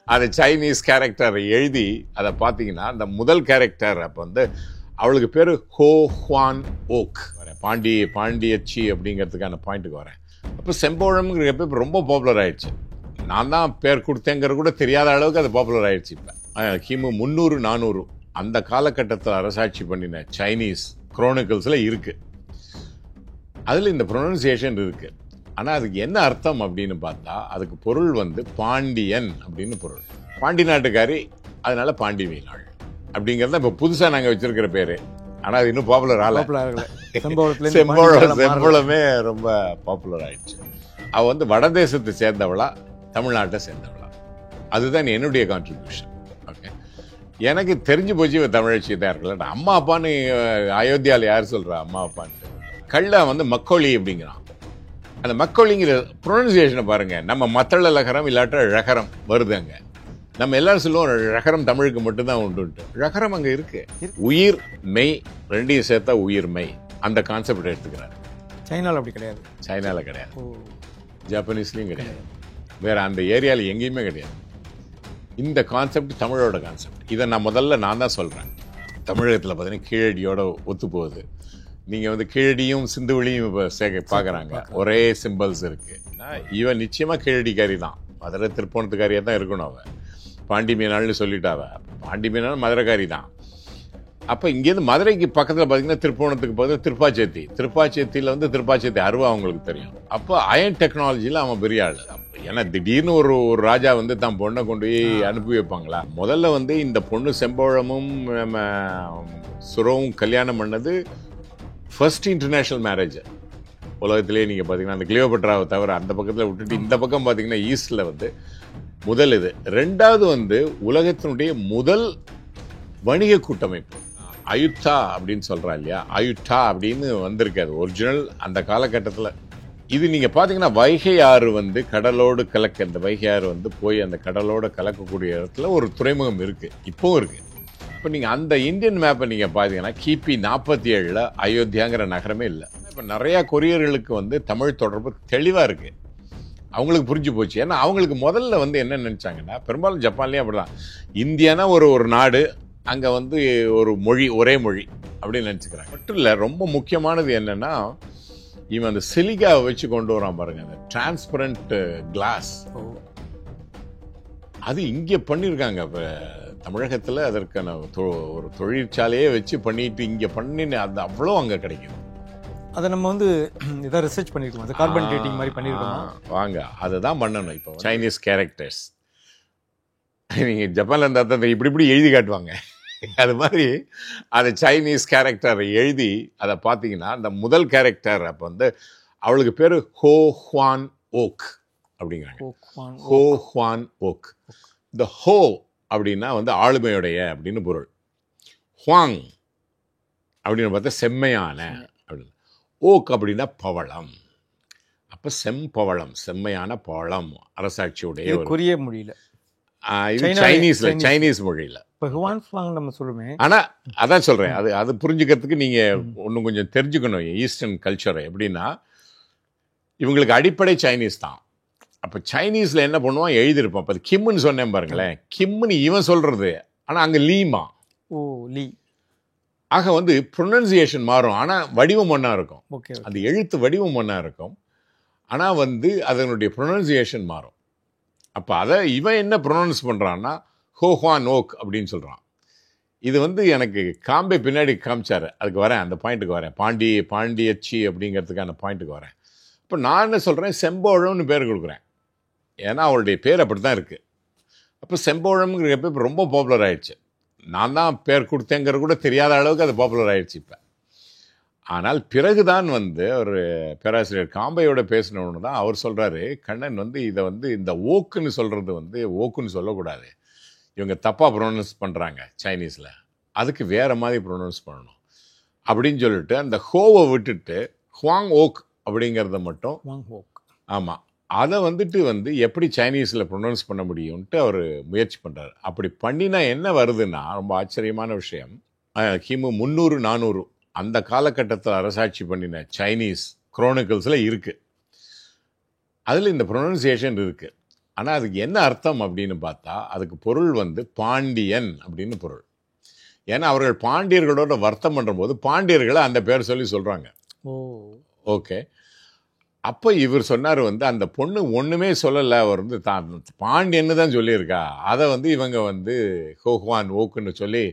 அது Chinese character எழுதி அதை பார்த்தீங்கன்னா அந்த முதல் கேரக்டர் அப்போ வந்து அவளுக்கு பேர் ஹோ ஹுவான் ஓக். பாண்டியச்சி அப்படிங்கிறதுக்கான பாயிண்ட்டுக்கு வரேன். அப்போ செம்போழம்ங்கிற பேர் ரொம்ப பாப்புலர் ஆயிடுச்சு. நான் தான் பேர் கொடுத்தேங்கிற கூட தெரியாத அளவுக்கு அது பாப்புலர் ஆயிடுச்சு. இப்போ கிமு 300-400 அந்த காலகட்டத்தில் அரசாட்சி பண்ணின சைனீஸ் குரோனிக்கல்ஸில் இருக்கு. அதில் இந்த ப்ரொனன்சியேஷன் இருக்கு. ஆனால் அதுக்கு என்ன அர்த்தம் அப்படின்னு பார்த்தா அதுக்கு பொருள் வந்து பாண்டியன் அப்படின்னு பொருள். பாண்டி நாட்டுக்காரி, அதனால பாண்டி மீனாள் அப்படிங்கிறத இப்போ புதுசாக நாங்கள் வச்சிருக்கிற பேரு. ஆனால் அது இன்னும் பாப்புலர் ஆகல. செம்போழமே ரொம்ப பாப்புலர் ஆயிடுச்சு. அவ வந்து வடதேசத்தை சேர்ந்தவளா, தமிழ்நாட்டை சேர்ந்தவளா, அதுதான் என்னுடைய கான்ட்ரிபியூஷன். ஓகே, எனக்கு தெரிஞ்சு போச்சு இவ தமிழச்சி தான் இருக்கல. அம்மா அப்பான்னு அயோத்தியாவில் யார் சொல்றா அம்மா அப்பான்னு? கள்ள வந்து மக்கொழி அப்படிங்கிறான். அந்த மக்கொழிங்கிற ப்ரொனன்சியேஷனை பாருங்க. நம்ம மத்தள லகரம் இல்லாட்ட ழகரம் வருது அங்க. நம்ம எல்லாரும் சொல்லுவோம் ழகரம் தமிழுக்கு மட்டும்தான் உண்டு. ழகரம் அங்க இருக்கு. உயிர் மெய் ரெண்டையும் சேர்த்தா உயிர் மெய். அந்த கான்செப்ட் எடுத்துக்கிறாரு. சைனால அப்படி கிடையாது. சைனால கிடையாது, ஜப்பானீஸ்லயும் கிடையாது, வேற அந்த ஏரியால எங்கேயுமே கிடையாது. இந்த கான்செப்ட் தமிழோட கான்செப்ட். இதை நான் தான் சொல்றேன். தமிழகத்தில் பார்த்தீங்கன்னா கீழடியோட ஒத்து போகுது. நீங்க வந்து கீழடியும் சிந்துவெளியும் இப்போ பார்க்குறாங்க, ஒரே சிம்பிள்ஸ் இருக்கு. இவன் நிச்சயமா கீழடிக்காரி தான், மதுரை திருப்போணத்துக்காரியா தான் இருக்கணும். அவன் பாண்டி மீனாள்னு சொல்லிட்டாவ. பாண்டி மீனாள் மதுரைக்காரி தான். அப்போ இங்கேருந்து மதுரைக்கு பக்கத்தில் பார்த்தீங்கன்னா திருப்போணத்துக்கு பக்கத்தில் திருப்பாச்சேத்தியில் வந்து திருப்பாச்சேத்தி அருவா அவங்களுக்கு தெரியும். அப்போ அயன் டெக்னாலஜியில் அவன் பெரிய ஆள். ஏன்னா திடீர்னு ஒரு ராஜா வந்து தான் பொண்ணை கொண்டு போய் அனுப்பி வைப்பாங்களா? முதல்ல வந்து இந்த பொண்ணு செம்போழமும் நம்ம சுரவும் கல்யாணம் பண்ணது ஃபர்ஸ்ட் இன்டர்நேஷனல் மேரேஜ் உலகத்திலேயே. நீங்கள் பார்த்தீங்கன்னா அந்த கிளியோபட்ராவை தவிர அந்த பக்கத்தில் விட்டுட்டு இந்த பக்கம் பார்த்தீங்கன்னா ஈஸ்டில் வந்து முதல் இது. ரெண்டாவது வந்து உலகத்தினுடைய முதல் வணிக கூட்டமைப்பு அயுத்தா அப்படின்னு சொல்றா இல்லையா? அயுத்தா அப்படின்னு வந்திருக்காது ஒரிஜினல் அந்த காலகட்டத்தில். இது நீங்க பாத்தீங்கன்னா வைகை ஆறு வந்து கடலோடு கலக்க, இந்த வைகை ஆறு வந்து போய் அந்த கடலோட கலக்கக்கூடிய இடத்துல ஒரு துறைமுகம் இருக்கு, இப்பவும் இருக்கு. இப்போ நீங்க அந்த இந்தியன் மேப்பை நீங்க பாத்தீங்கன்னா கிபி 47 அயோத்தியாங்கிற நகரமே இல்லை. இப்போ நிறைய கொரியர்களுக்கு வந்து தமிழ் தொடர்பு தெளிவா இருக்கு, அவங்களுக்கு புரிஞ்சு போச்சு. ஏன்னா அவங்களுக்கு முதல்ல வந்து என்ன நினைச்சாங்கன்னா, பெரும்பாலும் ஜப்பான்லயும் அப்படிதான், இந்தியானா ஒரு நாடு, அங்க வந்து ஒரு மொழி, ஒரே மொழி அப்படின்னு நினைச்சுக்கிறாங்க. மட்டும் இல்ல, ரொம்ப முக்கியமானது என்னன்னா இவன் அந்த சிலிகாவை வச்சு கொண்டு வரான் பாருங்க, அந்த டிரான்ஸ்பரண்ட் கிளாஸ். அது இங்க பண்ணிருக்காங்க. தமிழகத்துல அதற்கான ஒரு தொழிற்சாலையே வச்சு பண்ணிட்டு இங்க பண்ணின அது அவ்வளோ அங்க கிடைக்குது. அதை நம்ம வந்து இதை ரிசர்ச் பண்ணிருக்கோம், அந்த கார்பன் டேட்டிங் மாதிரி பண்ணிருக்கோம். வாங்க, அதுதான் பண்ணணும். இப்போ சைனீஸ் கேரக்டர்ஸ் நீங்க ஜப்பான்ல இருந்தா தான் இப்படி எழுதி காட்டுவாங்க. அது மாதிரி அது சைனீஸ் கேரக்டர் எழுதி அதை பார்த்தீங்கன்னா அந்த முதல் கேரக்டர் அப்போ வந்து அவளுக்கு பேர் ஹோ ஹுவான் ஓக் அப்படிங்கிறாங்க. ஹோ ஹுவான் ஓக். இந்த ஹோ அப்படின்னா வந்து ஆளுமையுடைய அப்படின்னு பொருள். ஹுவாங் அப்படின்னு பார்த்தா செம்மையான அப்படின்னு. ஓக் அப்படின்னா பவளம். அப்போ செம்பவளம், செம்மையான பவளம், அரசாட்சியுடைய கொரிய மொழியில, சைனீஸ் மொழியில. நம்ம சொல்லுமே. ஆனா அதான் சொல்றேன், அது புரிஞ்சுக்கிறதுக்கு நீங்க இன்னும் கொஞ்சம் தெரிஞ்சுக்கணும் ஈஸ்டர்ன் கல்ச்சரை. எப்படின்னா இவங்களுக்கு அடிப்படை சைனீஸ் தான். அப்ப சைனீஸ்ல என்ன பண்ணுவான், எழுதியிருப்பான். அப்ப கிம்னு சொன்னேன் பாருங்களேன், கிம்னு இவன் சொல்றது, ஆனா அங்க லீமா. லீ. ஆக வந்து ப்ரொனன்சியேஷன் மாறும், ஆனா வடிவம் ஒன்னா இருக்கும். அந்த எழுத்து வடிவம் ஒன்னா இருக்கும், ஆனா வந்து அதனுடைய ப்ரொனன்சியேஷன் மாறும். அப்ப அதை இவன் என்ன ப்ரொனவுன்ஸ் பண்றான்னா ஹோ ஹுவான் ஓக் அப்படின்னு சொல்றான். இது வந்து எனக்கு காம்பே பின்னாடி காமிச்சாரு, அதுக்கு வரேன், அந்த பாயிண்ட்டுக்கு வரேன். பாண்டியச்சி அப்படிங்கிறதுக்கான பாயிண்ட்டுக்கு வரேன். இப்போ நான் என்ன சொல்றேன், செம்போழம்னு பேர் கொடுக்குறேன், ஏன்னா அவளுடைய பேர் அப்படித்தான் இருக்கு. அப்போ செம்போழம்ங்கிற பேர் ரொம்ப பாப்புலர் ஆயிடுச்சு. நான் தான் பேர் கொடுத்தேங்கிற கூட தெரியாத அளவுக்கு அது பாப்புலர் ஆயிடுச்சு இப்போ. ஆனால் பிறகுதான் வந்து ஒரு பேராசிரியர் காம்பையோட பேசினோன்னு தான் அவர் சொல்றாரு, கண்ணன் வந்து இதை வந்து இந்த ஓக்குன்னு சொல்றது வந்து ஓக்குன்னு சொல்லக்கூடாது, இவங்க தப்பா ப்ரொனவுன்ஸ் பண்றாங்க சைனீஸ்ல, அதுக்கு வேற மாதிரி ப்ரொனவுன்ஸ் பண்ணணும் அப்படின்னு சொல்லிட்டு அந்த ஹோவை விட்டுட்டு ஹுவாங் ஓக் அப்படிங்கிறத மட்டும், ஆமா, அதை வந்துட்டு வந்து எப்படி சைனீஸ்ல ப்ரொனவுன்ஸ் பண்ண முடியும்ட்டு அவர் முயற்சி பண்றாரு. அப்படி பண்ணினா என்ன வருதுன்னா ரொம்ப ஆச்சரியமான விஷயம். கிமு 300-400 அந்த காலகட்டத்தில் அரசாட்சி பண்ணின சைனீஸ் குரோனிக்கல்ஸ்ல இருக்கு, அதுல இந்த ப்ரொனன்சியேஷன் இருக்கு. ஆனால் அதுக்கு என்ன அர்த்தம் அப்படின்னு பார்த்தா அதுக்கு பொருள் வந்து பாண்டியன் அப்படின்னு பொருள். ஏன்னா அவர்கள் பாண்டியர்களோட வர்த்தம் பண்ணும்போது பாண்டியர்களை அந்த பேர் சொல்லி சொல்கிறாங்க. ஓ, ஓகே. அப்போ இவர் சொன்னார் வந்து அந்த பொண்ணு ஒன்றுமே சொல்லலை, அவர் வந்து தான் பாண்டியன்னு தான் சொல்லியிருக்கா, அதை வந்து இவங்க வந்து ஹோஹ்வான் ஓக்குன்னு சொல்லி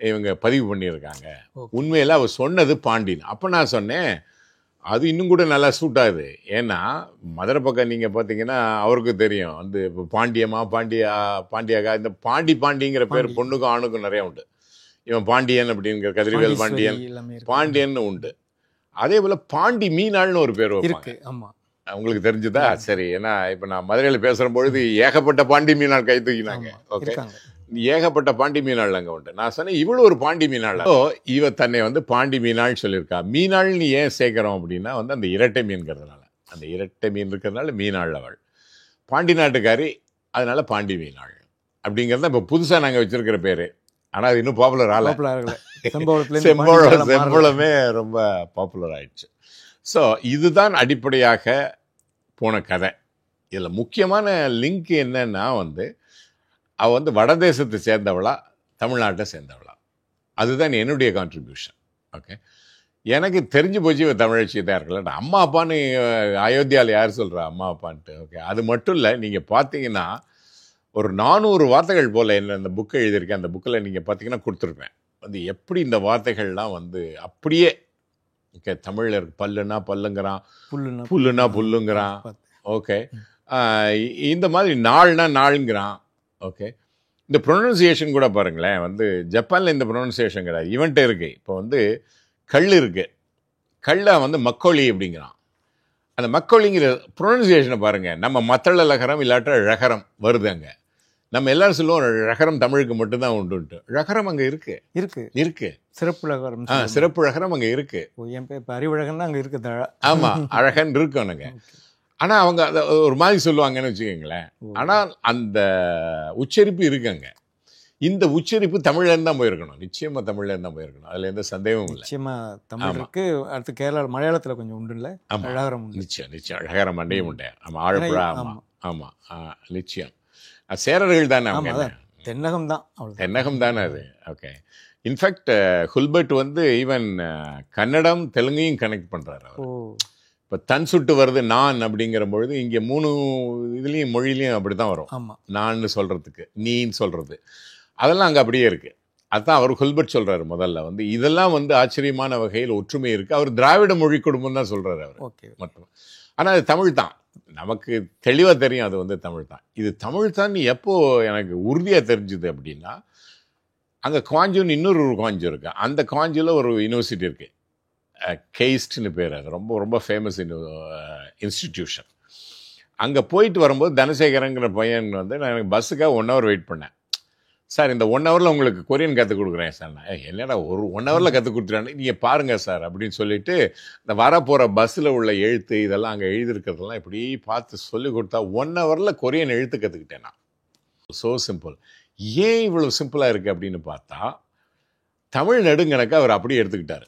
இவங்க பதிவு பண்ணியிருக்காங்க. ஓகே. உண்மையில் அவர் சொன்னது பாண்டியன். அப்போ நான் சொன்னேன் அது இன்னும் கூட நல்லா சூட் ஆகுது. ஏன்னா மதுரை பக்கம் நீங்கள் பார்த்தீங்கன்னா அவருக்கு தெரியும் வந்து இப்போ பாண்டியம்மா பாண்டியாக்கா இந்த பாண்டிங்கிற பேர் பாண்டி. பொண்ணுக்கும் ஆணுக்கும் நிறைய உண்டு. இவன் பாண்டியன் அப்படிங்கிற கதிர்வேல் பாண்டியன் பாண்டீஸ்வரி எல்லாமே இருக்கு. பாண்டியன்னு உண்டு. அதே போல் பாண்டி மீனாள்னு ஒரு பேர் வைப்பாங்க. இருக்கு. ஆமா, உங்களுக்கு தெரிஞ்சுதா? சரி. ஏன்னா இப்போ நான் மதுரையில் பேசுகிற பொழுது ஏகப்பட்ட பாண்டி மீனாள் கை தூக்கினாங்க. ஆமா, ஓகே. இருக்காங்க. ஏகப்பட்ட பாண்டி மீனாள் அங்கே உண்டு. நான் சொன்னேன் இவ்வளோ ஒரு பாண்டி மீனாள். ஸோ இவ தன்னை வந்து பாண்டி மீனாள் சொல்லியிருக்கா. மீனாள்னு ஏன் சேர்க்குறோம் அப்படின்னா வந்து அந்த இரட்டை மீன்கிறதுனால, அந்த இரட்டை மீன் இருக்கிறதுனால மீனாள் அவள் பாண்டி நாட்டுக்காரி, அதனால பாண்டி மீனாள் அப்படிங்கிறது இப்போ புதுசாக நாங்கள் வச்சிருக்கிற பேர். ஆனால் அது இன்னும் பாப்புலர் ஆகல. பாப்புலர் ஆகல. செம்பவளத்துலேருந்து செம்பளமே ரொம்ப பாப்புலர் ஆயிடுச்சு. ஸோ இதுதான் அடிப்படையாக போன கதை. இதில் முக்கியமான லிங்க் என்னன்னா வந்து அவள் வந்து வடதேசத்தை சேர்ந்தவளா தமிழ்நாட்டை சேர்ந்தவளா, அதுதான் என்னுடைய கான்ட்ரிபியூஷன். ஓகே. எனக்கு தெரிஞ்சு போச்சு இவ தமிழச்சி தான் இருக்கல. அம்மா அப்பான்னு அயோத்தியாவில் யார் சொல்கிறா அம்மா அப்பான்ட்டு? ஓகே. அது மட்டும் இல்லை, நீங்கள் பார்த்தீங்கன்னா ஒரு 400 வார்த்தைகள் போல் என்ன இந்த புக்கை எழுதியிருக்கேன். அந்த புக்கில் நீங்கள் பார்த்தீங்கன்னா கொடுத்துருப்பேன் வந்து எப்படி இந்த வார்த்தைகள்லாம் வந்து அப்படியே ஓகே. தமிழில் இருக்கு. பல்லுன்னா பல்லுங்கிறான், புல்லுன்னா புல்லுங்கிறான். ஓகே. இந்த மாதிரி நாள்னா நாளுங்கிறான். ஓகே. இந்த ப்ரொனன்சியேஷன் கூட பாருங்களேன், வந்து ஜப்பானில் இந்த ப்ரொனன்சியேஷன் கிடையாது, இவன்ட்டு இருக்கு. இப்போ வந்து கல் இருக்கு, கல்லை வந்து மக்கொழி அப்படிங்கிறான். அந்த மக்கொழிங்கிற ப்ரொனன்சியேஷனை பாருங்கள். நம்ம மத்தள லகரம் இல்லாட்ட ழகரம் வருது அங்கே. நம்ம எல்லாரும் சொல்லுவோம் ழகரம் தமிழுக்கு மட்டும்தான் உண்டுன்ட்டு. ழகரம் அங்கே இருக்கு இருக்கு இருக்கு சிறப்பு ழகரம். சிறப்பு ழகரம் அங்கே இருக்கு. என் பேர் இப்போ அறிவழகன் தான் அங்கே இருக்குது. ஆமாம், அழகன் இருக்கு அவனுங்க. ஆனால் அவங்க அதை ஒரு மாதிரி சொல்லுவாங்கன்னு வச்சுக்கோங்களேன். ஆனால் அந்த உச்சரிப்பு இருக்குங்க. இந்த உச்சரிப்பு தமிழ்லேருந்து தான் போயிருக்கணும், நிச்சயமாக தமிழ்லேருந்து தான் போயிருக்கணும். அதில் எந்த சந்தேகமும் இல்லை. நிச்சயமாக தமிழ் இருக்கு. அடுத்து கேரளா மலையாளத்தில் கொஞ்சம் உண்டு இல்லை? அழகரம் உண்டு. நிச்சயம் அழகரம் மண்டையும் உண்டு. ஆமாம், ஆழப்புழா. ஆமாம் ஆமாம், நிச்சயம். சேரர்கள் தானே அவங்க. தென்னகம் தான், தென்னகம் தானே அது. ஓகே. இன்ஃபேக்ட் ஹுல்பர்ட் வந்து ஈவன் கன்னடம் தெலுங்கையும் கனெக்ட் பண்ணுறாரு அவர். இப்போ தன் சுட்டு வருது நான் அப்படிங்கிற பொழுது இங்கே 3 இதுலேயும் மொழியிலையும் அப்படி தான் வரும். ஆமாம், நான் சொல்கிறதுக்கு நீன்னு சொல்கிறது அதெல்லாம் அங்கே அப்படியே இருக்குது. அதுதான் அவர் ஹுல்பர்ட் சொல்கிறாரு முதல்ல வந்து இதெல்லாம் வந்து ஆச்சரியமான வகையில் ஒற்றுமை இருக்குது. அவர் திராவிட மொழி குடும்பம் தான் சொல்கிறாரு அவர். ஓகே. மட்டும் ஆனால் அது தமிழ் தான், நமக்கு தெளிவாக தெரியும் அது வந்து தமிழ் தான். இது தமிழ் தான் எப்போ எனக்கு உறுதியாக தெரிஞ்சுது அப்படின்னா, அங்கே குவாஞ்சுன்னு இன்னொரு குவாஞ்சு இருக்குது. அந்த குவாஞ்சில் ஒரு யூனிவர்சிட்டி இருக்குது, கெய்ஸ்ட்னு பேர். அது ரொம்ப ரொம்ப ஃபேமஸ் இன்ஸ்டிடியூஷன். அங்கே போயிட்டு வரும்போது தனசேகரங்கிற பையன் வந்து நான் எனக்கு பஸ்ஸுக்காக 1 hour வெயிட் பண்ணேன். சார் இந்த 1 hourல உங்களுக்கு கொரியன் கற்றுக் கொடுக்குறேன் சார். நான் என்னடா ஒரு 1 hourல கற்றுக் கொடுத்துட்டானே, நீங்கள் பாருங்கள் சார் அப்படின்னு சொல்லிட்டு இந்த வரப்போகிற பஸ்ஸில் உள்ள எழுத்து இதெல்லாம் அங்கே எழுதிருக்கிறதெல்லாம் இப்படி பார்த்து சொல்லி கொடுத்தா 1 hourல கொரியன் எழுத்து கற்றுக்கிட்டேன் நான். So simple. ஏன் இவ்வளோ சிம்பிளாக இருக்குது அப்படின்னு பார்த்தா தமிழ் நெடுங்கணக்கு அவர் அப்படியே எடுத்துக்கிட்டார்.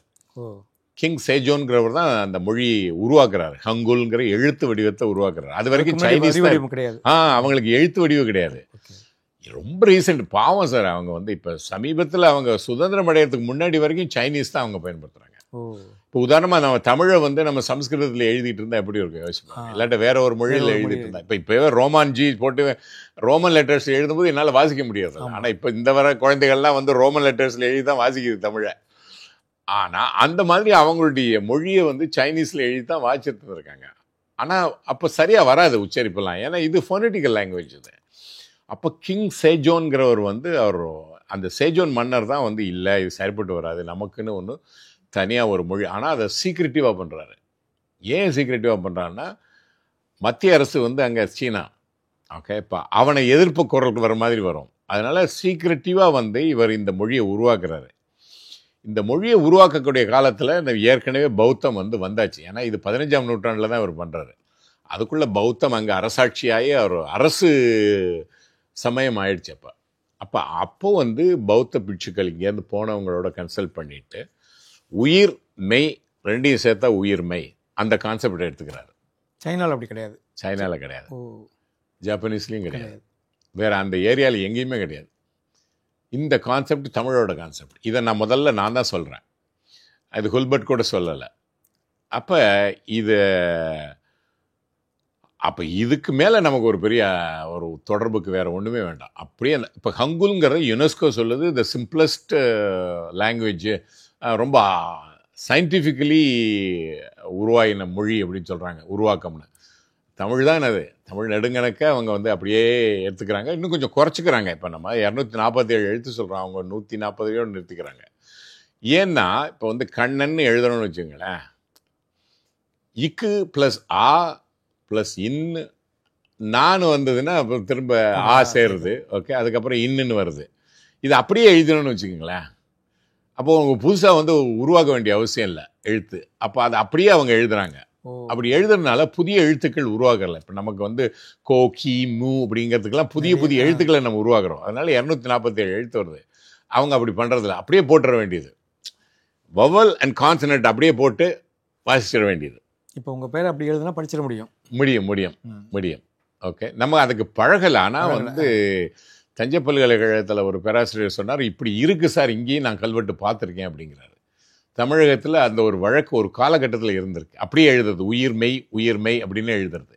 கிங் சேஜோன்கிறவர் தான் அந்த மொழியை உருவாக்குறாரு. ஹங்குல்ங்கிற எழுத்து வடிவத்தை உருவாக்குறாரு. அது வரைக்கும் சைனீஸ் கிடையாது. அவங்களுக்கு எழுத்து வடிவம் கிடையாது. ரொம்ப ரீசெண்ட் பாவம் சார். அவங்க வந்து இப்போ சமீபத்தில் அவங்க சுதந்திரம் அடையிறதுக்கு முன்னாடி வரைக்கும் சைனீஸ் தான் அவங்க பயன்படுத்துகிறாங்க. இப்போ உதாரணமாக நம்ம தமிழை வந்து நம்ம சம்ஸ்கிருதத்தில் எழுதிட்டு இருந்தால் எப்படி இருக்கும் யோசிப்போம். இல்லாட்ட வேற ஒரு மொழியில் எழுதிட்டு இருந்தா. இப்போவே ரோமான்ஜி போட்டு ரோமன் லெட்டர்ஸ் எழுதும்போது என்னால் வாசிக்க முடியாது. ஆனால் இப்போ இந்த வர குழந்தைகள்லாம் வந்து ரோமன் லெட்டர்ஸில் எழுதி தான் வாசிக்குது தமிழை. ஆனால் அந்த மாதிரி அவங்களுடைய மொழியை வந்து சைனீஸில் எழுதி தான் வாசிட்டு இருக்காங்க. ஆனால் அப்போ சரியாக வராது உச்சரிப்பெல்லாம், ஏன்னா இது ஃபோனட்டிக்கல் லாங்குவேஜ் இது. அப்போ கிங் சேஜோன்கிறவர் வந்து அவர் அந்த சேஜோன் மன்னர் தான் வந்து இல்லை இது சரிப்பட்டு வராது, நமக்குன்னு ஒன்று தனியாக ஒரு மொழி. ஆனால் அதை சீக்ரெட்டிவாக பண்ணுறாரு. ஏன் சீக்ரெட்டிவாக பண்ணுறாருன்னா மத்திய அரசு வந்து அங்கே சீனா, ஓகே, இப்போ அவனை எதிர்ப்பு குரலுக்கு வர மாதிரி வரும். அதனால் சீக்ரெட்டிவாக வந்து இவர் இந்த மொழியை உருவாக்குறாரு. இந்த மொழியை உருவாக்கக்கூடிய காலத்தில் இந்த ஏற்கனவே பௌத்தம் வந்து வந்தாச்சு. ஏன்னா இது 15ஆம் நூற்றாண்டில் தான் இவர் பண்ணுறாரு. அதுக்குள்ளே பௌத்தம் அங்கே அரசாட்சியாகி அவர் அரசு சமயம் ஆயிடுச்சு. அப்போ வந்து பௌத்த பிட்சுக்கள் இங்கேருந்து போனவங்களோட கன்சல்ட் பண்ணிட்டு உயிர் மெய் ரெண்டையும் சேர்த்தா உயிர் மெய் அந்த கான்செப்டை எடுத்துக்கிறாரு. சைனாவில் அப்படி கிடையாது. சைனாவில் கிடையாது. ஜாப்பனீஸ்லேயும் கிடையாது, வேற அந்த ஏரியாவில் எங்கேயுமே கிடையாது. இந்த கான்செப்ட் தமிழோட கான்செப்ட். இதை நான் முதல்ல நான் தான் சொல்கிறேன், அது ஹுல்பர்ட் கூட சொல்லலை. அப்போ இது அப்போ இதுக்கு மேலே நமக்கு ஒரு பெரிய ஒரு தொடர்புக்கு வேறு ஒன்றுமே வேண்டாம். அப்படியே இப்போ ஹங்குல்ங்கிறது யுனெஸ்கோ சொல்லுது த சிம்பிளஸ்ட் லாங்குவேஜ், ரொம்ப சயின்டிஃபிக்கலி உருவாயின மொழி அப்படின்னு சொல்கிறாங்க, உருவாக்கம்னு. தமிழ் தான் அது, தமிழ் நெடுங்கணக்க அவங்க வந்து அப்படியே எடுத்துக்கிறாங்க, இன்னும் கொஞ்சம் குறைச்சிக்கிறாங்க. இப்போ நம்ம 247 எழுத்து சொல்கிறோம், அவங்க 140 நிறுத்திக்கிறாங்க. ஏன்னா இப்போ வந்து கண்ணன்னு எழுதணும்னு வச்சுங்களேன், இக்கு ப்ளஸ் ஆ ப்ளஸ் இன்னு நான் வந்ததுன்னா அப்புறம் திரும்ப ஆ சேருது, ஓகே, அதுக்கப்புறம் இன்னுன்னு வருது. இது அப்படியே எழுதணும்னு வச்சுக்கோங்களேன், அப்போது அவங்க புதுசாக வந்து உருவாக்க வேண்டிய அவசியம் இல்லை எழுத்து. அப்போ அதை அப்படியே அவங்க எழுதுறாங்க. அப்படி எழுதுறதுனால புதிய எழுத்துக்கள் உருவாகல. இப்போ நமக்கு வந்து கோ கி மு அப்படிங்கிறதுக்கெல்லாம் புதிய புதிய எழுத்துக்களை நம்ம உருவாக்குறோம். அதனால 247 எழுத்து வருது. அவங்க அப்படி பண்ணுறதில்ல, அப்படியே போட்டுற வேண்டியது, வவல் அண்ட் கான்சனட் அப்படியே போட்டு வாசிச்சிட வேண்டியது. இப்போ உங்கள் பேரை அப்படி எழுதுனா படிச்சிட முடியும். முடியும். ஓகே, நம்ம அதுக்கு பழகலை. ஆனால் வந்து தஞ்சை பல்கலைக்கழகத்தில் ஒரு பேராசிரியர் சொன்னார், இப்படி இருக்குது சார், இங்கேயும் நான் கல்வெட்டு பார்த்துருக்கேன் அப்படிங்கிறாரு. தமிழகத்தில் அந்த ஒரு வழக்கு ஒரு காலகட்டத்தில் இருந்திருக்கு. அப்படியே எழுதுறது உயிர்மெய் அப்படின்னு எழுதுறது.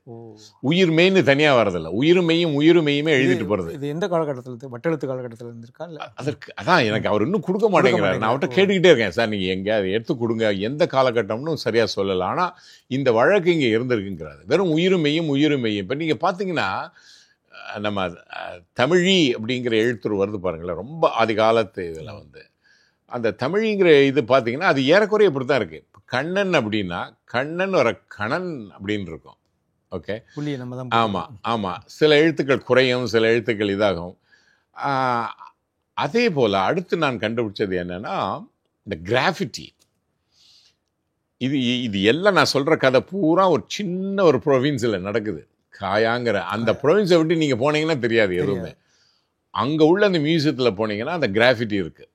உயிர்மெய்ன்னு தனியாக வரதில்லை, உயிருமெய்யுமே எழுதிட்டு போகிறது. இது எந்த காலகட்டத்தில், வட்டெழுத்து காலகட்டத்தில் இருந்திருக்கா? இல்லை அதற்கு அதான் எனக்கு அவர் இன்னும் கொடுக்க மாட்டேங்கிறார். நான் அவர்கிட்ட கேட்டுக்கிட்டே இருக்கேன், சார் நீங்கள் எங்கே அதை எடுத்து கொடுங்க, எந்த காலகட்டம்னு சரியாக சொல்லலை, ஆனால் இந்த வழக்கு இங்கே இருந்திருக்குங்கிறாரு. வெறும் உயிருமெய்யும். இப்போ நீங்கள் பார்த்தீங்கன்னா நம்ம தமிழி அப்படிங்கிற எழுத்துரு வருது பாருங்களேன், ரொம்ப ஆதி காலத்து இதில் வந்து அந்த தமிழிங்கிற இது பார்த்தீங்கன்னா அது ஏறக்குறைய இப்படி தான் இருக்குது. இப்போ கண்ணன் அப்படின்னா கண்ணன் வர கணன் அப்படின்னு இருக்கும், ஓகே. ஆமாம், சில எழுத்துக்கள் குறையும், சில எழுத்துக்கள் இதாகும். அதே போல் அடுத்து நான் கண்டுபிடிச்சது என்னென்னா இந்த கிராஃபிட்டி. இது எல்லாம் நான் சொல்கிற கதை பூரா ஒரு சின்ன ஒரு ப்ரொவின்ஸில் நடக்குது, காயாங்கிற அந்த ப்ரொவின்ஸை விட்டு நீங்கள் போனீங்கன்னா தெரியாது எதுவுமே. அங்கே உள்ள அந்த மியூசியத்தில் போனீங்கன்னா அந்த கிராஃபிட்டி இருக்குது.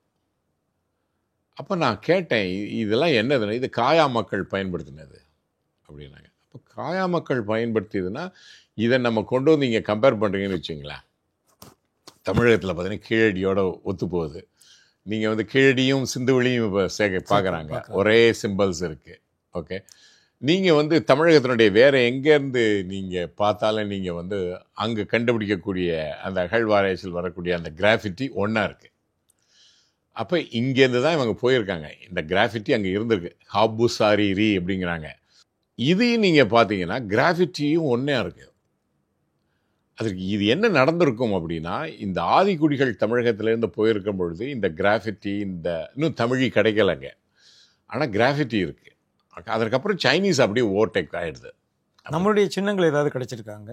அப்போ நான் கேட்டேன், இதெல்லாம் என்னதுன்னா, இது காயா மக்கள் பயன்படுத்தினது அப்படின்னாங்க. அப்போ காயா மக்கள் பயன்படுத்தியதுன்னா இதை நம்ம கொண்டு வந்து இங்கே கம்பேர் பண்ணுறீங்கன்னு வச்சுங்களேன், தமிழகத்தில் பார்த்தீங்கன்னா கீழடியோட ஒத்து போகுது. நீங்கள் வந்து கீழடியும் சிந்துவெளியும் இப்போ பார்க்குறாங்க, ஒரே சிம்பிள்ஸ் இருக்குது, ஓகே. நீங்கள் வந்து தமிழகத்தினுடைய வேறு எங்கேருந்து நீங்கள் பார்த்தாலும் நீங்கள் வந்து அங்கே கண்டுபிடிக்கக்கூடிய அந்த அகழ்வாராய்ச்சியில் வரக்கூடிய அந்த கிராஃபிட்டி ஒன்றா இருக்குது. அப்போ இங்கேருந்து தான் இவங்க போயிருக்காங்க, இந்த கிராஃபிட்டி அங்கே இருந்திருக்கு, ஹாபுசாரி ரீ அப்படிங்கிறாங்க. இதையும் நீங்கள் பார்த்தீங்கன்னா கிராஃபிட்டியும் ஒன்றா இருக்குது. அதுக்கு இது என்ன நடந்திருக்கும் அப்படின்னா, இந்த ஆதிக்குடிகள் தமிழகத்திலேருந்து போயிருக்கும் பொழுது இந்த கிராஃபிட்டி, இந்த இன்னும் தமிழி கிடைக்கலைங்க, ஆனால் கிராஃபிட்டி இருக்குது. அதற்கப்புறம் சைனீஸ் அப்படியே ஓவர்டேக் ஆகிடுது. நம்மளுடைய சின்னங்கள் ஏதாவது கிடைச்சிருக்காங்க?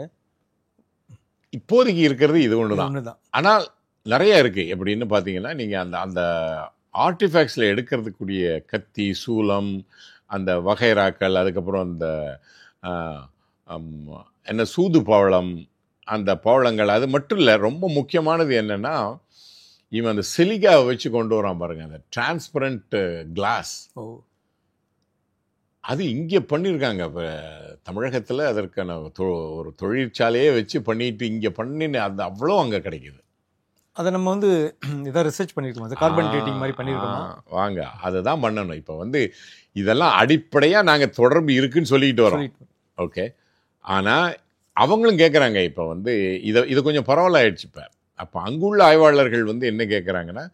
இப்போதைக்கு இருக்கிறது இது ஒன்று தான், ஆனால் நிறைய இருக்குது. எப்படின்னு பார்த்தீங்கன்னா, நீங்கள் அந்த ஆர்டிஃபேக்ட்ஸில் எடுக்கிறதுக்குரிய கத்தி, சூலம், அந்த வகைராக்கள், அதுக்கப்புறம் அந்த என்ன சூது பவளம், அந்த பவளங்கள், அது மட்டும் இல்லை, ரொம்ப முக்கியமானது என்னென்னா இவன் அந்த சிலிக்காவை வச்சு கொண்டு வரான் பாருங்க, அந்த டிரான்ஸ்பரண்ட் கிளாஸ். அது இங்கே பண்ணியிருக்காங்க. இப்போ தமிழகத்தில் அதற்கான ஒரு தொழிற்சாலையே வச்சு பண்ணிட்டு இங்கே பண்ணின்னு அது அவ்வளோ அங்கே கிடைக்குது. அதை நம்ம வந்து இதை ரிசர்ச் பண்ணியிருக்கோம், கார்பன் டேட்டிங் மாதிரி பண்ணியிருக்கோம். வாங்க, அதை தான் பண்ணணும். இப்போ வந்து இதெல்லாம் அடிப்படையாக நாங்கள் தொடர்பு இருக்குன்னு சொல்லிக்கிட்டு வரோம், ஓகே. ஆனால் அவங்களும் கேட்குறாங்க, இப்போ வந்து இது கொஞ்சம் பரவாயில்ல ஆயிடுச்சு. இப்போ அப்போ அங்குள்ள ஆய்வாளர்கள் வந்து என்ன கேட்குறாங்கன்னா,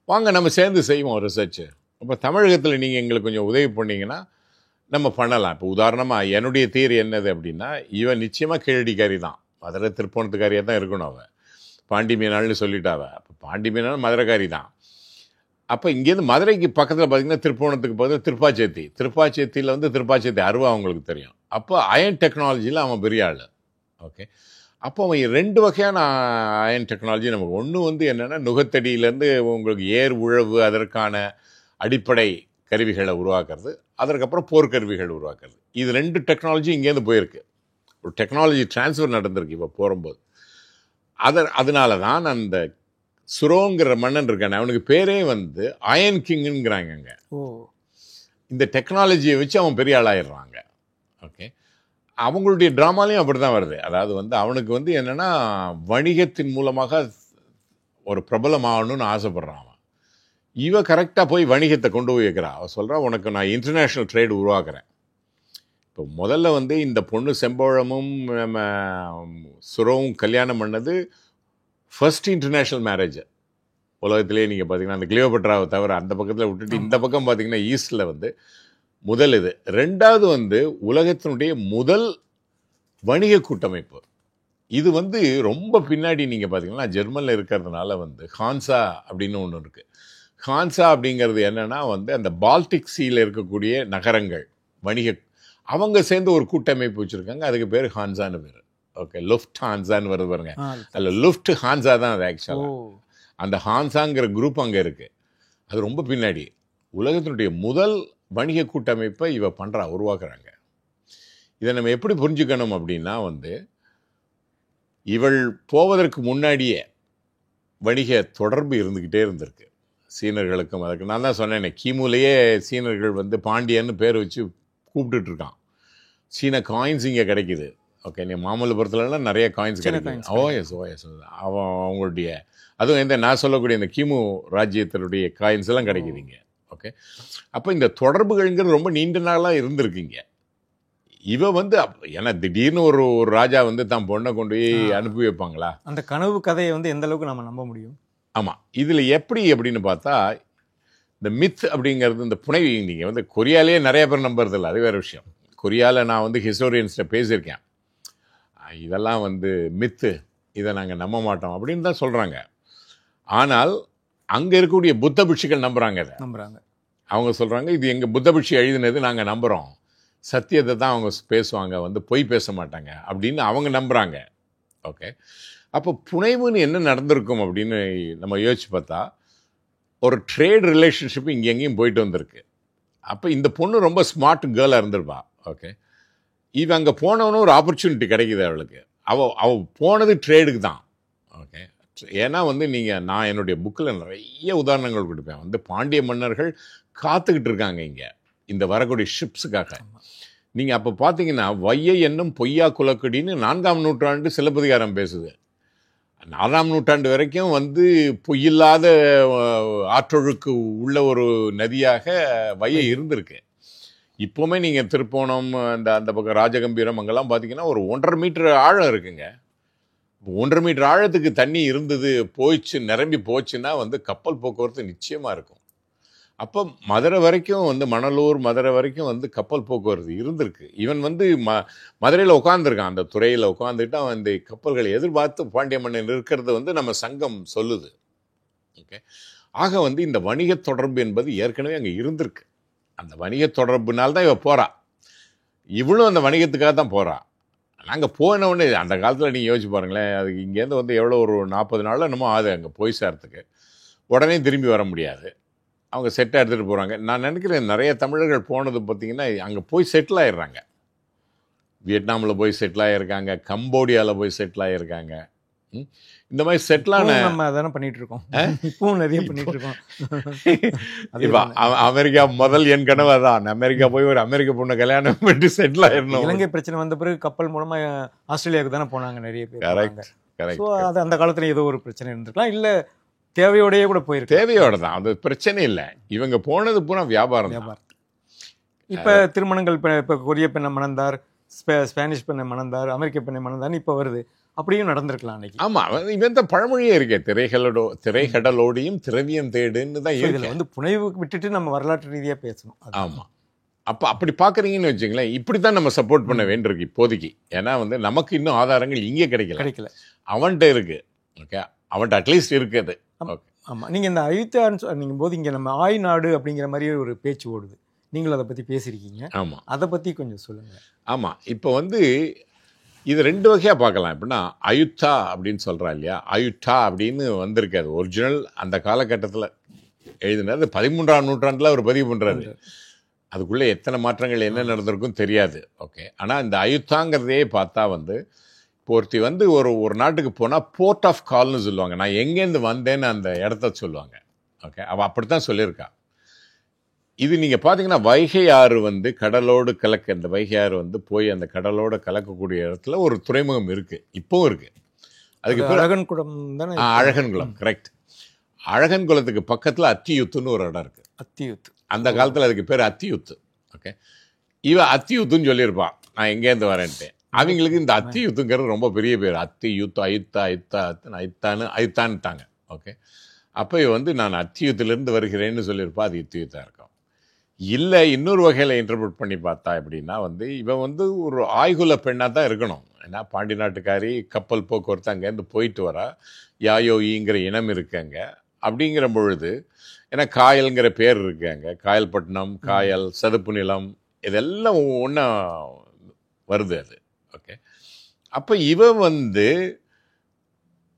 வாங்க நம்ம சேர்ந்து செய்வோம் ரிசர்ச்சு. இப்போ தமிழகத்தில் நீங்கள் எங்களுக்கு கொஞ்சம் உதவி பண்ணிங்கன்னா நம்ம பண்ணலாம். இப்போ உதாரணமாக என்னுடைய தியரி என்னது அப்படின்னா, இவன் நிச்சயமாக கீழடிக்காரி தான், மதுரை திருப்போணத்துக்காரியாக தான் இருக்கணும். அவள் பாண்டி மீனாள்னு சொல்லிட்டாவ. அப்போ பாண்டி மீனாள் மதுரைக்காரி தான். அப்போ இங்கேருந்து மதுரைக்கு பக்கத்தில் பார்த்தீங்கன்னா திருப்போணத்துக்கு பக்கத்தில் திருப்பாச்சேத்தியில் வந்து திருப்பாச்சேத்தி அருவா அவங்களுக்கு தெரியும். அப்போ அயன் டெக்னாலஜியில் அவன் பெரிய ஆள், ஓகே. அப்போ அவன் 2 வகையான அயன் டெக்னாலஜி நமக்கு. ஒன்று வந்து என்னென்னா நுகத்தடியிலேருந்து உங்களுக்கு ஏர் உழவு அதற்கான அடிப்படை கருவிகளை உருவாக்குறது, அதற்கப்புறம் போர்க்கருவிகள் உருவாக்குறது. இது 2 டெக்னாலஜி இங்கேருந்து போயிருக்கு, ஒரு டெக்னாலஜி டிரான்ஸ்ஃபர் நடந்திருக்கு இப்போ போகும்போது. அதனால தான் அந்த சுரோங்கிற மன்னன் இருக்கானே, அவனுக்கு பேரே வந்து அயன் கிங்குங்கிறாங்க. அங்கே இந்த டெக்னாலஜியை வச்சு அவன் பெரிய ஆளாயிடுறாங்க, ஓகே. அவங்களுடைய ட்ராமாலையும் அப்படி தான் வருது. அதாவது வந்து அவனுக்கு வந்து என்னென்னா வணிகத்தின் மூலமாக ஒரு பிரபலம் ஆகணும்னு ஆசைப்படுறான் அவன். இவ கரெக்டாக போய் வணிகத்தை கொண்டு போய் வைக்கிறான். அவன் சொல்கிறா, உனக்கு நான் இன்டர்நேஷ்னல் ட்ரேடு உருவாக்குறேன். இப்போ முதல்ல வந்து இந்த பொண்ணு செம்பவழமும் நம்ம சுரவும் கல்யாணம் பண்ணது ஃபர்ஸ்ட் இன்டர்நேஷ்னல் மேரேஜ் உலகத்திலேயே. நீங்கள் பார்த்தீங்கன்னா அந்த கிளியோபட்ராவை தவிர அந்த பக்கத்தில் விட்டுட்டு இந்த பக்கம் பார்த்தீங்கன்னா ஈஸ்டில் வந்து முதல் இது. ரெண்டாவது வந்து உலகத்தினுடைய முதல் வணிக கூட்டமைப்பு. இது வந்து ரொம்ப பின்னாடி நீங்கள் பார்த்தீங்கன்னா ஜெர்மனில் இருக்கிறதுனால வந்து ஹான்சா அப்படின்னு ஒன்று இருக்குது. ஹான்சா அப்படிங்கிறது என்னென்னா வந்து அந்த பால்டிக் சீல இருக்கக்கூடிய நகரங்கள் வணிக அவங்க சேர்ந்து ஒரு கூட்டமைப்பு வச்சுருக்காங்க. அதுக்கு பேர் ஹான்சான்னு பேர். ஓகே, லுஃப்ட் ஹான்சான்னு வருது பாருங்க. அதில் லுஃப்ட் ஹான்சா தான் அது ஆக்சுவலாக. அந்த ஹான்சாங்கிற குரூப் அங்கே இருக்குது. அது ரொம்ப பின்னாடி. உலகத்தினுடைய முதல் வணிக கூட்டமைப்பை இவ பண்ணுறா, உருவாக்குறாங்க. இதை நம்ம எப்படி புரிஞ்சுக்கணும் அப்படின்னா வந்து இவள் போவதற்கு முன்னாடியே வணிக தொடர்பு இருந்துக்கிட்டே இருந்திருக்கு சீனர்களுக்கும். அதுக்கு நான் தான் சொன்னேனே, கிமுலேயே சீனர்கள் வந்து பாண்டியன்னு பேர் வச்சு கூப்பிட்டுட்டு இருக்கான். சீன காயின்ஸ் இங்கே கிடைக்குது. ஓகே, நீ மாமல்லபுரத்துலலாம் நிறைய காயின்ஸ் கிடைக்குது. ஓஎஸ் அவங்களுடைய அதுவும் நான் சொல்லக்கூடிய இந்த கிமு ராஜ்யத்தினுடைய காயின்ஸ் எல்லாம் கிடைக்குதுங்க. ஓகே, அப்போ இந்த தொடர்புகள்ங்கிறது ரொம்ப நீண்ட நாளாக இருந்திருக்குங்க. இவ வந்து ஏன்னா திடீர்னு ஒரு ராஜா வந்து தான் பொண்ணை கொண்டு போய் அனுப்பி வைப்பாங்களா? அந்த கனவு கதையை வந்து எந்த அளவுக்கு நம்ம நம்ப முடியும்? ஆமாம், இதில் எப்படி அப்படின்னு பார்த்தா இந்த மித் அப்படிங்கிறது இந்த புனைவி. நீங்கள் வந்து கொரியாலேயே நிறைய பேர் நம்புறதில்ல, அது வேறு விஷயம். கொரியாவில் நான் வந்து ஹிஸ்டோரியன்ஸ்கிட்ட பேசியிருக்கேன். இதெல்லாம் வந்து மித்து, இதை நாங்கள் நம்ப மாட்டோம் அப்படின்னு தான் சொல்கிறாங்க. ஆனால் அங்கே இருக்கக்கூடிய புத்த பிட்சுகள் நம்புகிறாங்க. அதை நம்புகிறாங்க. அவங்க சொல்கிறாங்க, இது எங்கள் புத்த பிட்சு எழுதினது, நாங்கள் நம்புகிறோம், சத்தியத்தை தான் அவங்க பேசுவாங்க, வந்து பொய் பேச மாட்டாங்க அப்படின்னு அவங்க நம்புகிறாங்க. ஓகே, அப்போ புனைவுன்னு என்ன நடந்திருக்கும் அப்படின்னு நம்ம யோசிச்சு பார்த்தா ஒரு ட்ரேட் ரிலேஷன்ஷிப் இங்கே எங்கேயும் போயிட்டு வந்திருக்கு. அப்போ இந்த பொண்ணு ரொம்ப ஸ்மார்ட் கேர்ளாக இருந்திருப்பா. ஓகே, இது அங்கே போனவனும் ஒரு ஆப்பர்ச்சுனிட்டி கிடைக்குது அவளுக்கு. அவள் போனது ட்ரேடுக்கு தான். ஓகே, ஏன்னா வந்து நான் என்னுடைய புக்கில் நிறைய உதாரணங்கள் கொடுப்பேன். வந்து பாண்டிய மன்னர்கள் காத்துக்கிட்டு இருக்காங்க இங்கே இந்த வரக்கூடிய ஷிப்ஸுக்காக. நீங்கள் அப்போ பார்த்தீங்கன்னா வையை என்னும் பொய்யா குலக்கடின்னு 4ஆம் நூற்றாண்டு சிலப்பதிகாரம் பேசுது. 4ஆம் நூற்றாண்டு வரைக்கும் வந்து பொய்யில்லாத ஆற்றொழுக்கு உள்ள ஒரு நதியாக வையை இருந்திருக்கு. இப்போவுமே நீங்கள் திருப்போணம் அந்த பக்கம் ராஜகம்பீரம் அங்கெல்லாம் பார்த்தீங்கன்னா ஒரு 1.5 மீட்டர் ஆழம் இருக்குங்க. 1.5 மீட்டர் ஆழத்துக்கு தண்ணி இருந்தது, போயிடுச்சு, நிரம்பி போச்சுன்னா வந்து கப்பல் போக்குவரத்து நிச்சயமாக இருக்கும். அப்போ மதுரை வரைக்கும் வந்து மணலூர் மதுரை வரைக்கும் வந்து கப்பல் போக்குவரத்து இருந்திருக்கு. இவன் வந்து மதுரையில் உட்காந்துருக்கான், அந்த துறையில் உட்காந்துட்டு அவன் இந்த கப்பல்களை எதிர்பார்த்து பாண்டிய மன்னன் இருக்கிறது வந்து நம்ம சங்கம் சொல்லுது. ஓகே, ஆக வந்து இந்த வணிக தொடர்பு என்பது ஏற்கனவே அங்கே இருந்திருக்கு. அந்த வணிக தொடர்புனால்தான் இவ போகிறா. இவளும் அந்த வணிகத்துக்காக தான் போகிறா. நாங்கள் போன உடனே அந்த காலத்தில் நீங்கள் யோசிச்சு பாருங்களேன், அதுக்கு இங்கேருந்து வந்து எவ்வளோ ஒரு 40 நாள் என்னமோ ஆகுது அங்கே போய் சேர்றதுக்கு. உடனே திரும்பி வர முடியாது. அவங்க செட்டாக எடுத்துகிட்டு போகிறாங்க. நான் நினைக்கிறேன் நிறைய தமிழர்கள் போனது பார்த்திங்கன்னா அங்கே போய் செட்டில் ஆகிடுறாங்க. வியட்நாமில் போய் செட்டில் ஆகியிருக்காங்க, கம்போடியாவில் போய் செட்டில் ஆகியிருக்காங்க. இந்த மாதிரி செட்டிலான நம்ம அதானே பண்ணிட்டு இருக்கோம். இப்பவும் நிறைய பண்ணிட்டு இருக்கோம். இப்போ அமெரிக்கா முதல் என் கனவு தான். அமெரிக்கா போய் ஒரு அமெரிக்க பொண்ணை கல்யாணம் பண்ணி செட்டில் ஆயிடணும். இலங்கை பிரச்சனை வந்த பிறகு கப்பல் மூலமா ஆஸ்திரேலியாவுக்கு தானே போனாங்க நிறைய பேர். Correct correct. ஸோ அது அந்த காலத்துல ஏதோ ஒரு பிரச்சனை இருந்திருக்கலாம், இல்லை தேவையோடையே கூட போயிருக்கு. தேவையோட தான், அது பிரச்சனை இல்லை. இவங்க போனது பூரா வியாபாரம். இப்போ திருமணங்கள் இப்போ கொரிய பெண்ணை மணந்தார், ஸ்பானிஷ் பெண்ணை மணந்தார், அமெரிக்க பெண்ணை மணந்தார்னு இப்போ வருது. அப்படியும் நடந்திருக்கலாம் அன்னைக்கு. ஆமாம், இவன் தான் பழமொழியே இருக்கே, திரைக்கடலோடையும் திரவியம் தேடுன்னு தான் இருக்கு. இதில் வந்து புனைவு விட்டுட்டு நம்ம வரலாற்று ரீதியாக பேசணும். ஆமாம், அப்போ அப்படி பார்க்குறீங்கன்னு வச்சுங்களேன், இப்படி தான் நம்ம சப்போர்ட் பண்ண வேண்டியிருக்கு இப்போதைக்கு. ஏன்னா வந்து நமக்கு இன்னும் ஆதாரங்கள் இங்கே கிடைக்கல, அவன்கிட்ட இருக்குது. ஓகே, அவன்கிட்ட அட்லீஸ்ட் இருக்குது. ஓகே, ஆமாம். நீங்கள் இந்த அயுத்தான்னு சொன்னிங்க போது இங்கே நம்ம ஆய் நாடு அப்படிங்கிற மாதிரி ஒரு பேச்சு ஓடுது. நீங்களும் அதை பற்றி பேசியிருக்கீங்க. ஆமாம், அதை பற்றி கொஞ்சம் சொல்லுங்கள். ஆமாம், இப்போ வந்து இது 2 வகையாக பார்க்கலாம். எப்படின்னா அயுத்தா அப்படின்னு சொல்கிறா இல்லையா, அயுத்தா அப்படின்னு வந்திருக்காது. ஒரிஜினல் அந்த காலகட்டத்தில் எழுதினது 13ஆம் நூற்றாண்டில் அவர் பதிவு பண்ணுறாரு. அதுக்குள்ளே எத்தனை மாற்றங்கள் என்ன நடந்திருக்கும் தெரியாது. ஓகே, ஆனால் இந்த அயுத்தாங்கிறதே பார்த்தா வந்து ஒருத்தி வந்து ஒரு நாட்டுக்கு போனால் போர்ட் ஆஃப் கால்னு சொல்லுவாங்க. நான் எங்கேருந்து வந்தேன்னு அந்த இடத்த சொல்லுவாங்க. ஓகே, அவள் அப்படித்தான் சொல்லியிருக்கா. இது நீங்கள் பார்த்தீங்கன்னா வைகை ஆறு வந்து கடலோடு கலக்க, இந்த வைகை ஆறு வந்து போய் அந்த கடலோடு கலக்கக்கூடிய இடத்துல ஒரு துறைமுகம் இருக்குது, இப்போவும் இருக்குது. அதுக்கு பேர் அழகன்குளம் தானே? அழகன்குளம், கரெக்ட். அழகன்குளத்துக்கு பக்கத்தில் அத்தியுத்துன்னு ஒரு இடம் இருக்குது. அத்தியூத். அந்த காலத்தில் அதுக்கு பேர் அத்தியுத்து. ஓகே, இவன் அத்தியுத்துன்னு சொல்லியிருப்பான், நான் எங்கேருந்து வரேன்ட்டு. அவங்களுக்கு இந்த அத்தியுத்துங்கிறது ரொம்ப பெரிய பேர். அத்தியுத்து, ஐத்தா, ஐத்தா, ஐத்தான்னுட்டாங்க. ஓகே, அப்போ இவன் வந்து நான் அத்தியுத்திலிருந்து வருகிறேன்னு சொல்லியிருப்பா, அது இத்தியுத்தாக இருக்கும். இல்லை, இன்னொரு வகையில் இன்டர்பிரட் பண்ணி பார்த்தா எப்படின்னா வந்து இவன் வந்து ஒரு ஆய்குல பெண்ணாக தான் இருக்கணும். ஏன்னா பாண்டி நாட்டுக்காரி, கப்பல் போக்குவரத்து அங்கேருந்து போயிட்டு வரா, யாயோயிங்கிற இனம் இருக்காங்க. அப்படிங்கிற பொழுது ஏன்னா காயல்ங்கிற பேர் இருக்காங்க, காயல்பட்டினம், காயல், சதுப்பு நிலம், இதெல்லாம் ஒன்றா வருது அது. ஓகே, அப்போ இவன் வந்து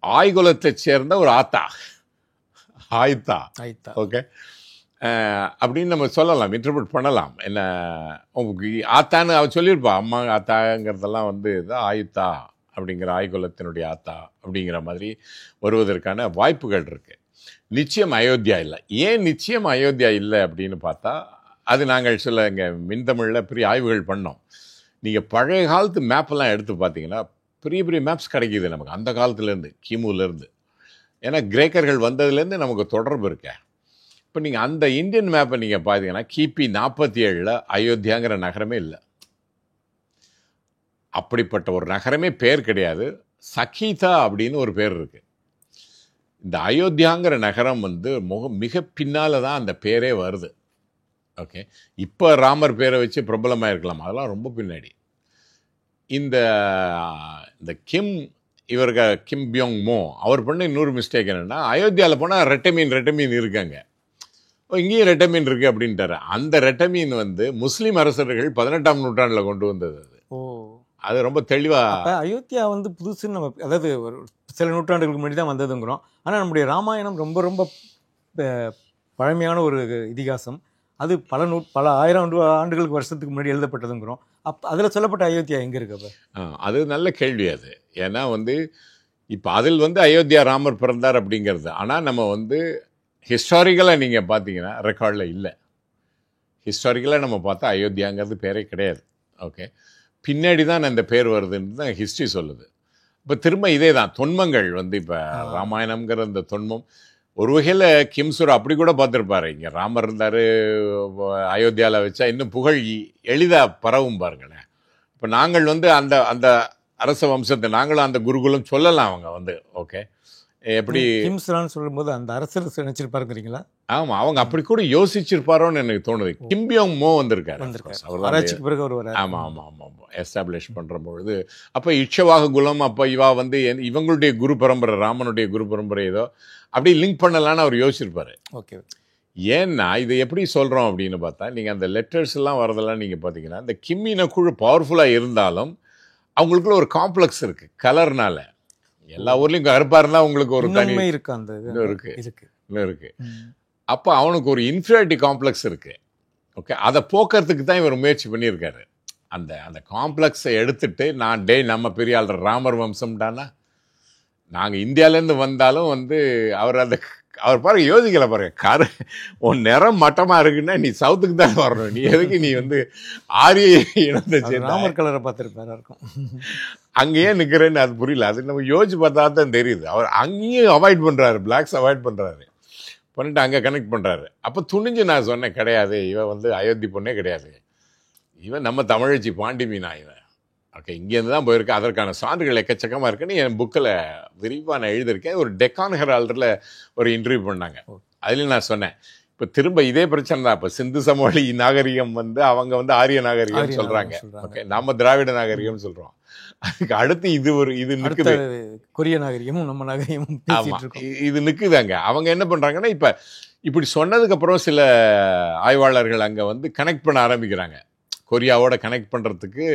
ஆய்குலத்தை சேர்ந்த ஒரு ஆத்தா, ஆய்த்தா. ஆயித்தா. ஓகே, அப்படின்னு நம்ம சொல்லலாம், இன்டர்பிரட் பண்ணலாம். என்ன ஆத்தான்னு அவன் சொல்லியிருப்பா, அம்மா ஆத்தாங்கிறதெல்லாம் வந்து இதான் ஆயுத்தா அப்படிங்கிற ஆய்குலத்தினுடைய ஆத்தா அப்படிங்கிற மாதிரி வருவதற்கான வாய்ப்புகள் இருக்கு. நிச்சயம் அயோத்தியா இல்லை. ஏன் நிச்சயம் அயோத்தியா இல்லை அப்படின்னு பார்த்தா, அது நாங்கள் சில இங்கே மின்தமிழில் பெரிய ஆய்வுகள் பண்ணோம். நீங்கள் பழைய காலத்து மேப்பெல்லாம் எடுத்து பார்த்தீங்கன்னா பெரிய பெரிய மேப்ஸ் கிடைக்கிது நமக்கு, அந்த காலத்துலேருந்து, கிமுலேருந்து. ஏன்னா கிரேக்கர்கள் வந்ததுலேருந்து நமக்கு தொடர்பு இருக்க. இப்போ நீங்கள் அந்த இந்தியன் மேப்பை நீங்கள் பார்த்தீங்கன்னா கிபி 47 அயோத்தியாங்கிற நகரமே இல்லை. அப்படிப்பட்ட ஒரு நகரமே பேர் கிடையாது. சகீதா அப்படின்னு ஒரு பேர் இருக்கு. இந்த அயோத்தியாங்கிற நகரம் வந்து மிக பின்னால தான் அந்த பேரே வருது. ஓகே, இப்போ ராமர் பேரை வச்சு பிரபலமாக இருக்கலாம், அதெல்லாம் ரொம்ப பின்னாடி. இந்த இந்த கிம் பியோங் மோ அவர் பண்ண இன்னொரு மிஸ்டேக் என்னென்னா, அயோத்தியாவில் போனால் ரெட்டை மீன் இருக்காங்க, இங்கேயும் ரெட்டை மீன் இருக்குது அப்படின்ட்டாரு. அந்த ரெட்டை மீன் வந்து முஸ்லீம் அரசர்கள் 18ஆம் நூற்றாண்டில் கொண்டு வந்தது. அது ரொம்ப தெளிவாக. அயோத்தியா வந்து புதுசுன்னு நம்ம, அதாவது ஒரு சில நூற்றாண்டுகளுக்கு முன்னாடி தான் வந்ததுங்கிறோம். ஆனால் நம்முடைய ராமாயணம் ரொம்ப ரொம்ப பழமையான ஒரு இதிகாசம். அது பல ஆயிரம் ஆண்டுகளுக்கு வருஷத்துக்கு முன்னாடி எழுதப்பட்டதுங்கிறோம். அதில் சொல்லப்பட்ட அயோத்தியா எங்கே இருக்கு அப்போ? அது நல்ல கேள்வி அது. ஏன்னா வந்து இப்போ அதில் வந்து அயோத்தியா ராமர் பிறந்தார் அப்படிங்கிறது. ஆனால் நம்ம வந்து ஹிஸ்டாரிக்கலாக நீங்கள் பார்த்தீங்கன்னா ரெக்கார்டில் இல்லை. ஹிஸ்டாரிக்கலாக நம்ம பார்த்தா அயோத்தியாங்கிறது பேரே கிடையாது. ஓகே, பின்னாடி தான் அந்த பேர் வருதுன்னு தான் ஹிஸ்ட்ரி சொல்லுது. இப்போ திரும்ப இதே தான் தொன்மங்கள் வந்து இப்போ ராமாயணம்ங்கிற அந்த தொன்மம் ஒரு வகையில் கிம்சுர் அப்படி கூட பார்த்துருப்பாரு. இங்கே ராமர் இருந்தார், அயோத்தியாவில் வச்சா இன்னும் புகழ் எளிதாக பரவும் பாருங்களேன். இப்போ நாங்கள் வந்து அந்த அந்த அரச வம்சத்தை நாங்களும் அந்த குருகுலம் சொல்லலாம். அவங்க வந்து ஓகே, எப்படி கிம்சுரான்னு சொல்லும்போது அந்த அரசர் நினைச்சிருப்பாருங்கிறீங்களா? ஆமாம், அவங்க அப்படி கூட யோசிச்சிருப்பாரோன்னு எனக்கு தோணுது. கிம் பியோங் மோ வந்திருக்காரு. ஆராய்ச்சிக்கு பிறகு ஒரு ஆமாம் எஸ்டாப்ளிஷ் பண்ணுற பொழுது அப்போ இட்சவாக குலம், அப்போ இவா வந்து இவங்களுடைய குரு பரம்பரை, ராமனுடைய குரு பரம்பரை ஏதோ அப்படி லிங்க் பண்ணலான்னு அவர் யோசிச்சிருப்பாரு. ஓகே, ஏன்னா இதை எப்படி சொல்கிறோம் அப்படின்னு பார்த்தா, நீங்கள் அந்த லெட்டர்ஸ் எல்லாம் வரதெல்லாம் நீங்கள் பார்த்தீங்கன்னா இந்த கிம்மின குழு பவர்ஃபுல்லாக இருந்தாலும் அவங்களுக்குள்ள ஒரு காம்ப்ளெக்ஸ் இருக்குது கலர்னால. எல்லா ஊர்லேயும் கருப்பாக இருந்தால் உங்களுக்கு ஒரு தனி இருக்கு, அந்த இன்னும் இருக்குது. அப்போ அவனுக்கு ஒரு இன்ஃபீரியாரிட்டி காம்ப்ளெக்ஸ் இருக்குது. ஓகே, அதை போக்குறதுக்கு தான் இவர் முயற்சி பண்ணியிருக்காரு. அந்த அந்த காம்ப்ளெக்ஸை எடுத்துட்டு நம்ம பெரிய ஆள் ராமர் வம்சம்டானா, நாங்கள் இந்தியாவிலேருந்து வந்தாலும் வந்து அவர் பாருங்க யோசிக்கல பாருங்க, உன் நிறம் மட்டமாக இருக்குன்னா நீ சவுத்துக்கு தான் வரணும், நீ எதுக்கு நீ வந்து ஆரிய இனத்தை சேர்ந்து ராமர் கலரை பார்த்துருப்பாரு இருக்கும், அங்கேயே நிற்கிறேன்னு அது புரியல. அது நம்ம யோசிச்சு பார்த்தா தான் தெரியுது. அவர் அங்கேயும் அவாய்ட் பண்ணுறாரு, பிளாக்ஸ் அவாய்ட் பண்ணுறாரு, பண்ணிட்டு அங்கே கனெக்ட் பண்ணுறாரு. அப்போ துணிஞ்சு நான் சொன்னேன், கிடையாது இவன் வந்து அயோத்தி பொண்ணே கிடையாது, இவன் நம்ம தமிழச்சி பாண்டி மீனா இவன். ஓகே, இங்கேருந்து தான் போயிருக்கு. அதற்கான சான்றுகள் எக்கச்சக்கமாக இருக்குன்னு என் புக்கில் விரிவாக நான் எழுதியிருக்கேன். ஒரு டெக்கான் ஹெரால்டில் ஒரு இன்டர்வியூ பண்ணாங்க, அதுலேயும் நான் சொன்னேன். இப்போ திரும்ப இதே பிரச்சனை தான். இப்போ சிந்து சமவெளி நாகரிகம் வந்து அவங்க வந்து ஆரிய நாகரிகம் சொல்கிறாங்க. ஓகே, நம்ம திராவிட நாகரிகம்னு சொல்கிறோம். அதுக்கு அடுத்து இது நிற்குது, கொரிய நாகரிகமும் நம்ம நாகரிகமும். இது நிற்குதாங்க. அவங்க என்ன பண்ணுறாங்கன்னா, இப்போ இப்படி சொன்னதுக்கப்புறம் சில ஆய்வாளர்கள் அங்கே வந்து கனெக்ட் பண்ண ஆரம்பிக்கிறாங்க. கொரியாவோட கனெக்ட் பண்ணுறதுக்கு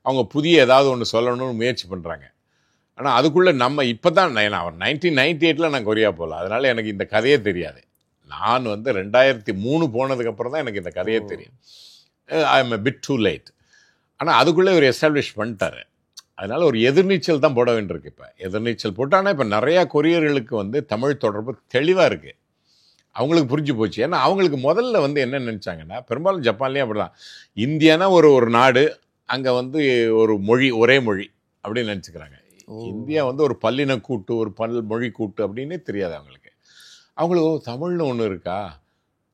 அவங்க புதிய ஏதாவது ஒன்று சொல்லணும்னு முயற்சி பண்ணுறாங்க. ஆனால் அதுக்குள்ளே நம்ம இப்போ தான், அவர் 1998 நான் கொரியா போகல, அதனால் எனக்கு இந்த கதையே தெரியாது. நான் வந்து 2003 போனதுக்கப்புறம் தான் எனக்கு இந்த கதையே தெரியும். I am a bit too late. ஆனால் அதுக்குள்ளே ஒரு எஸ்டாப்ளிஷ் பண்ணிட்டாரு. அதனால் ஒரு எதிர்நீச்சல் தான் போட வேண்டியிருக்கு. இப்போ எதிர்நீச்சல் போட்டாங்கன்னா இப்போ நிறையா கொரியர்களுக்கு வந்து தமிழ் தொடர்பு தெளிவாக இருக்குது. அவங்களுக்கு புரிஞ்சு போச்சு. ஏன்னா அவங்களுக்கு முதல்ல வந்து என்ன நினச்சாங்கன்னா, பெரும்பாலும் ஜப்பான்லேயும் அப்படிதான், இந்தியானா ஒரு ஒரு நாடு, அங்கே வந்து ஒரு மொழி, ஒரே மொழி அப்படின்னு நினச்சிக்கிறாங்க. இந்தியா வந்து ஒரு பல்லின கூட்டு, ஒரு மொழி கூட்டு அப்படின்னே தெரியாது அவங்களுக்கு. அவங்களுக்கு தமிழ்னு ஒன்று இருக்கா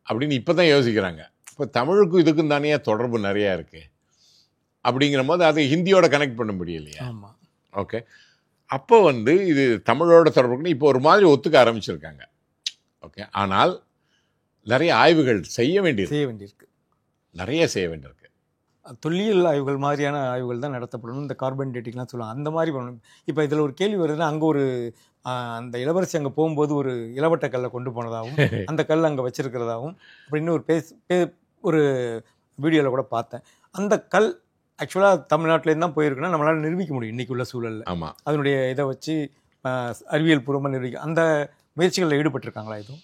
அப்படின்னு இப்போ தான் யோசிக்கிறாங்க. இப்போ தமிழுக்கும் இதுக்கும் தானே தொடர்பு நிறையா இருக்குது அப்படிங்கிற போது அது ஹிந்தியோட கனெக்ட் பண்ண முடியலையா? ஆமாம். ஓகே, அப்போ வந்து இது தமிழோட தொடர்புக்குன்னு இப்போ ஒரு மாதிரி ஒத்துக்க ஆரம்பிச்சிருக்காங்க. ஓகே, ஆனால் நிறைய ஆய்வுகள் செய்ய வேண்டியிருக்கு. நிறைய செய்ய வேண்டியிருக்கு. தொல்லியல் ஆய்வுகள் மாதிரியான ஆய்வுகள் தான் நடத்தப்படணும். இந்த கார்பன் டேட்டிங்லாம் சொல்லுவாங்க, அந்த மாதிரி பண்ணணும். இப்போ இதில் ஒரு கேள்வி வருதுன்னா, அங்கே ஒரு அந்த இளவரசி அங்கே போகும்போது ஒரு இளவட்ட கல்லை கொண்டு போனதாகவும் அந்த கல் அங்கே வச்சிருக்கிறதாகவும் அப்படின்னு ஒரு வீடியோவில் கூட பார்த்தேன். அந்த கல் ஆக்சுவலாக தமிழ்நாட்டிலேருந்து தான் போயிருக்குன்னா நம்மளால் நிரூபிக்க முடியும் இன்றைக்கி உள்ள சூழலில். ஆமாம், அதனுடைய இதை வச்சு அறிவியல் பூர்வமாக நிரூபிக்க அந்த முயற்சிகளில் ஈடுபட்டிருக்காங்களா எதுவும்?